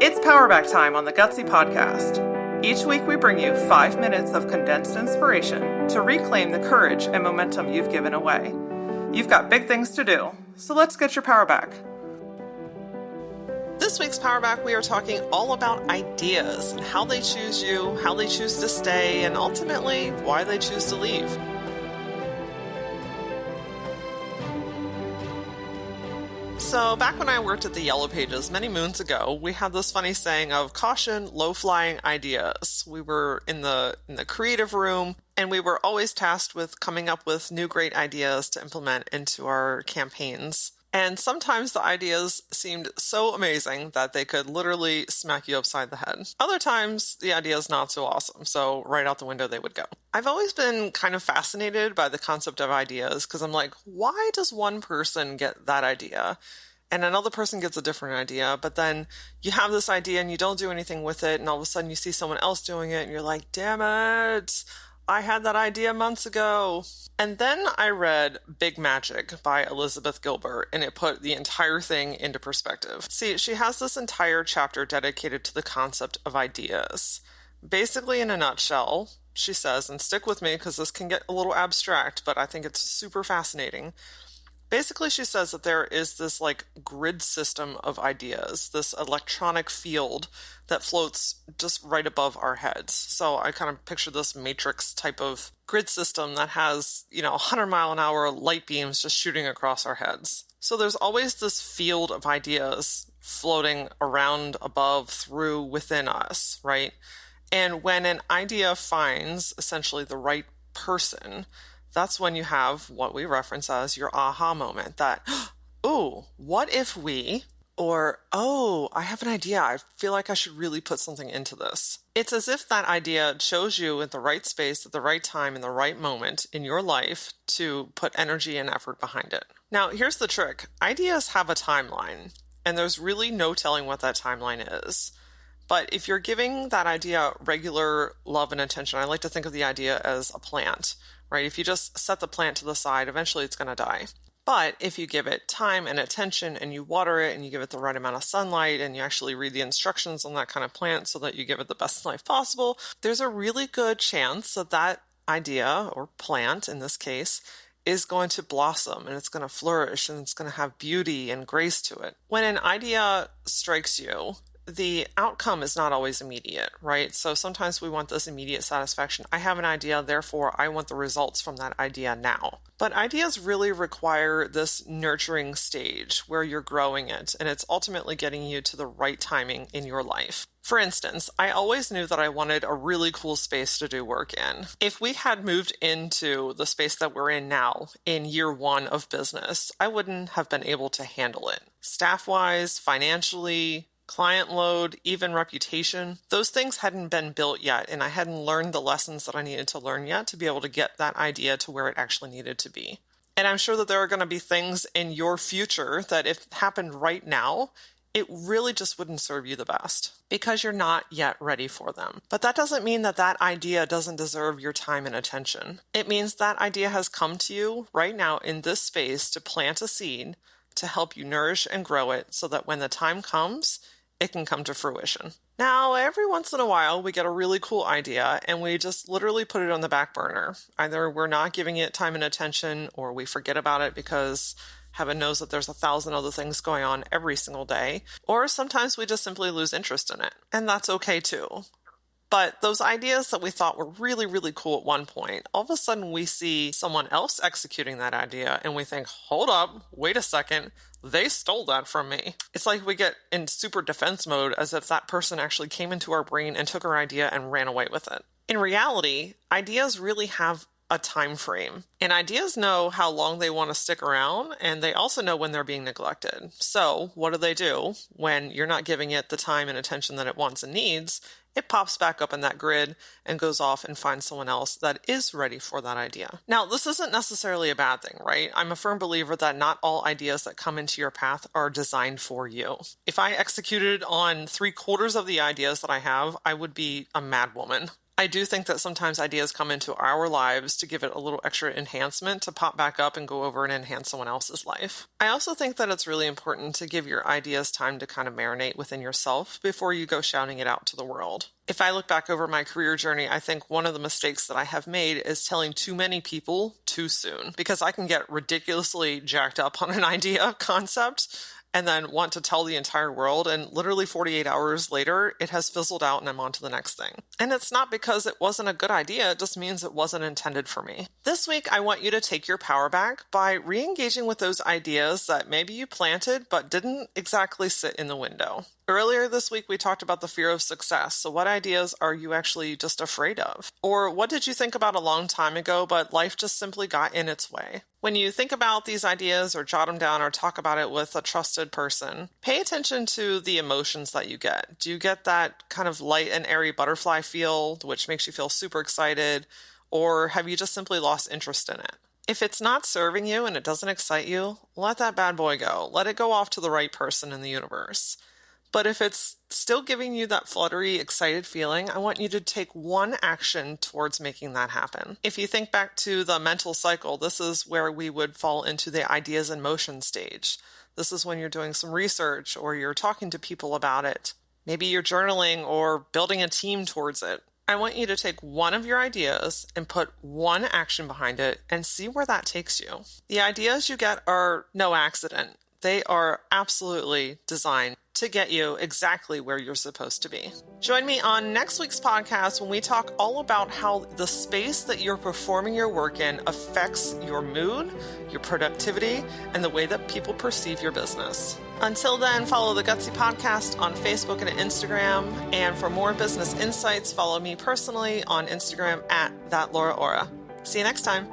It's Powerback time on the Gutsy Podcast. Each week we bring you 5 minutes of condensed inspiration to reclaim the courage and momentum you've given away. You've got big things to do, so let's get your power back. This week's Powerback, we are talking all about ideas and how they choose you, how they choose to stay, and ultimately why they choose to leave. So back when I worked at the Yellow Pages many moons ago, we had this funny saying of caution, low-flying ideas. We were in the creative room, and we were always tasked with coming up with new great ideas to implement into our campaigns. And sometimes the ideas seemed so amazing that they could literally smack you upside the head. Other times, the ideas not so awesome, so right out the window they would go. I've always been kind of fascinated by the concept of ideas because I'm like, why does one person get that idea and another person gets a different idea, but then you have this idea and you don't do anything with it, and all of a sudden you see someone else doing it and you're like, damn it, I had that idea months ago. And then I read Big Magic by Elizabeth Gilbert, and it put the entire thing into perspective. See, she has this entire chapter dedicated to the concept of ideas. Basically, in a nutshell, she says, and stick with me because this can get a little abstract, but I think it's super fascinating. Basically, she says that there is this grid system of ideas, this electronic field that floats just right above our heads. So I kind of picture this matrix type of grid system that has, 100-mile-an-hour light beams just shooting across our heads. So there's always this field of ideas floating around, above, through, within us, right? And when an idea finds essentially the right person, that's when you have what we reference as your aha moment that, oh, what if we, or, oh, I have an idea. I feel like I should really put something into this. It's as if that idea chose you in the right space at the right time in the right moment in your life to put energy and effort behind it. Now, here's the trick. Ideas have a timeline, and there's really no telling what that timeline is. But if you're giving that idea regular love and attention, I like to think of the idea as a plant, right? If you just set the plant to the side, eventually it's going to die. But if you give it time and attention and you water it and you give it the right amount of sunlight and you actually read the instructions on that kind of plant so that you give it the best life possible, there's a really good chance that that idea, or plant in this case, is going to blossom and it's going to flourish and it's going to have beauty and grace to it. When an idea strikes you, the outcome is not always immediate, right? So sometimes we want this immediate satisfaction. I have an idea, therefore I want the results from that idea now. But ideas really require this nurturing stage where you're growing it, and it's ultimately getting you to the right timing in your life. For instance, I always knew that I wanted a really cool space to do work in. If we had moved into the space that we're in now in year one of business, I wouldn't have been able to handle it. Staff-wise, financially, client load, even reputation, those things hadn't been built yet, and I hadn't learned the lessons that I needed to learn yet to be able to get that idea to where it actually needed to be. And I'm sure that there are going to be things in your future that if it happened right now, it really just wouldn't serve you the best because you're not yet ready for them. But that doesn't mean that that idea doesn't deserve your time and attention. It means that idea has come to you right now in this space to plant a seed to help you nourish and grow it so that when the time comes, it can come to fruition. Now, every once in a while, we get a really cool idea and we just literally put it on the back burner. Either we're not giving it time and attention or we forget about it because heaven knows that there's 1,000 other things going on every single day. Or sometimes we just simply lose interest in it. And that's okay too. But those ideas that we thought were really, really cool at one point, all of a sudden we see someone else executing that idea and we think, hold up, wait a second, they stole that from me. It's like we get in super defense mode as if that person actually came into our brain and took our idea and ran away with it. In reality, ideas really have a time frame. And ideas know how long they want to stick around, and they also know when they're being neglected. So what do? When you're not giving it the time and attention that it wants and needs, it pops back up in that grid and goes off and finds someone else that is ready for that idea. Now, this isn't necessarily a bad thing, right? I'm a firm believer that not all ideas that come into your path are designed for you. If I executed on 3/4 of the ideas that I have, I would be a mad woman. I do think that sometimes ideas come into our lives to give it a little extra enhancement to pop back up and go over and enhance someone else's life. I also think that it's really important to give your ideas time to kind of marinate within yourself before you go shouting it out to the world. If I look back over my career journey, I think one of the mistakes that I have made is telling too many people too soon, because I can get ridiculously jacked up on an idea concept and then want to tell the entire world, and literally 48 hours later, it has fizzled out and I'm on to the next thing. And it's not because it wasn't a good idea, it just means it wasn't intended for me. This week, I want you to take your power back by re-engaging with those ideas that maybe you planted but didn't exactly sit in the window. Earlier this week, we talked about the fear of success. So what ideas are you actually just afraid of? Or what did you think about a long time ago, but life just simply got in its way? When you think about these ideas or jot them down or talk about it with a trusted person, pay attention to the emotions that you get. Do you get that kind of light and airy butterfly feel, which makes you feel super excited? Or have you just simply lost interest in it? If it's not serving you and it doesn't excite you, let that bad boy go. Let it go off to the right person in the universe. But if it's still giving you that fluttery, excited feeling, I want you to take one action towards making that happen. If you think back to the mental cycle, this is where we would fall into the ideas in motion stage. This is when you're doing some research or you're talking to people about it. Maybe you're journaling or building a team towards it. I want you to take one of your ideas and put one action behind it and see where that takes you. The ideas you get are no accident. They are absolutely designed to get you exactly where you're supposed to be. Join me on next week's podcast when we talk all about how the space that you're performing your work in affects your mood, your productivity, and the way that people perceive your business. Until then, follow the Gutsy Podcast on Facebook and Instagram. And for more business insights, follow me personally on Instagram at @thatlauraora. See you next time.